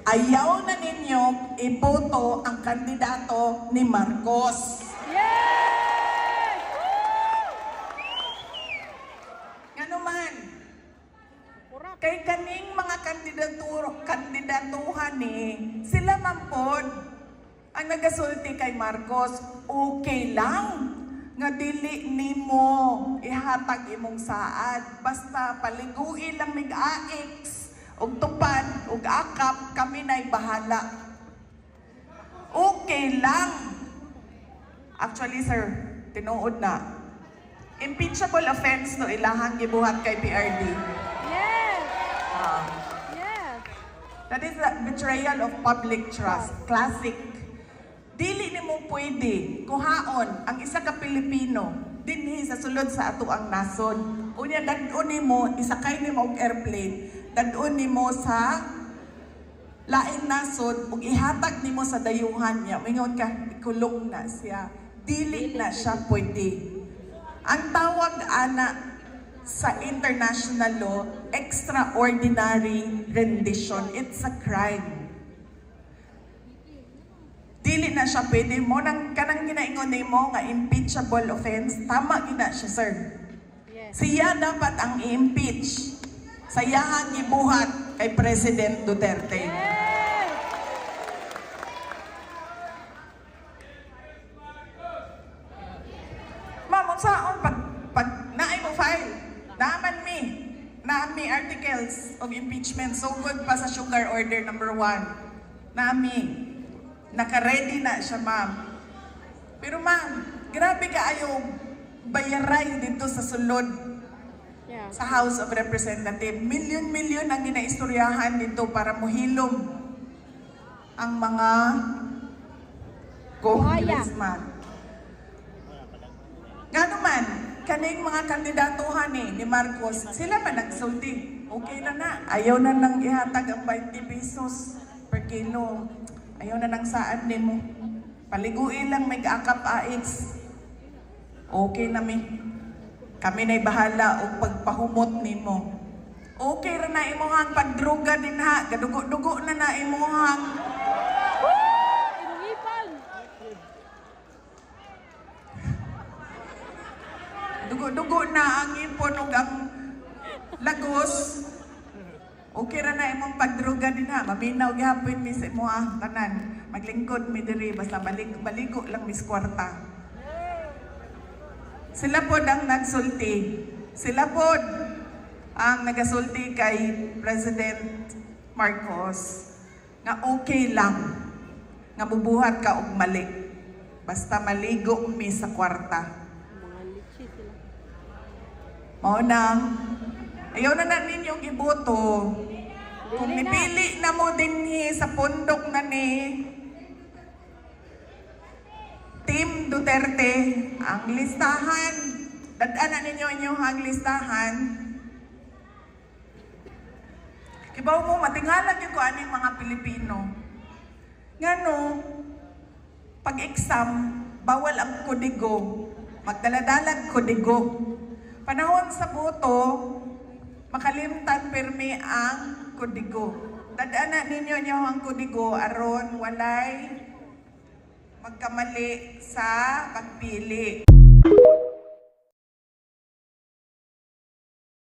Ayaw na ninyo iboto ang kandidato ni Marcos. Yes! Nga naman, kay kaning mga kandidatuhan sila man pod ang nagasulti kay Marcos, okay lang nga dili nimo ihatag imong saad, basta paliguin lang mig-aix og tupad og akap, kami na'y bahala. Okay lang. Actually sir, tinuod na, impeachable offense no ilahang gibuhat kay PRD. Yes! Yes! That is the betrayal of public trust. Classic. Dili nimo pwede kuhaon ang isa ka Pilipino dinhi sa sulod sa ato ang nasod. Unya dadon nimo, isakay nimo og airplane, dadon nimo sa lain nasod ug ihatag nimo sa dayuhan niya. Mingon ka, ikulong na siya. Dili na siya pwede. Ang tawag ana sa international law, extraordinary rendition. It's a crime. Dili na siya pwede mo nang kanang ginaingon nimo nga impeachable offense, tama gina siya sir. Yes. Siya dapat ang i-impeach. Sayahang gibuhat kay President Duterte. Yes! Ma'am, unsaon pag naay mo file, naami articles of impeachment, so good pa sa sugar order number 1. Naka-ready na siya, ma'am. Pero ma'am, grabe kaayo bayaray dito sa sulod sa House of Representatives. Milyon-milyon ang ginaistoryahan dito para muhilom ang mga congressman. Nga naman, kaning mga kandidatuhan ni Marcos, sila man nagsulti. Okay na. Ayaw na nang ihatag ang 20 pesos per kilo. Ayaw na nang saan nimo. Paliguin lang may akap-aix. Okay na mi. Kami na'y bahala o pagpahumot nimo. Okay ra na imuhang pagdruga din ha. Gadugo-dugo na imuhang. Inungipan! Dugo-dugo na ang ipon ug ang lagos. Okay ra na imong pagdruga din ha. Maminaw gyapon mi sa imuha tanan. Maglingkod mi diri basta baligo lang mis kwarta. Sila pod ang nagsulti. Sila pod ang nagasulti kay President Marcos nga okay lang nga bubuhat ka og mali. Basta maligo mi sa kwarta. Mga litsi sila. Mao nang ayaw na ninyong iboto. Kung nipili na mo dinhi sa pundok na ni Team Duterte, ang listahan, dadaanan ninyo inyong listahan. Kibaw mo, matingalan yung aning mga Pilipino. Ngano, pag-exam, bawal ang kodigo. Magdaladalag kodigo. Panahon sa boto, makalimtan pirmi ang kodigo. Dadaanan ninyo ang kodigo aron walay magkamali sa pagpili.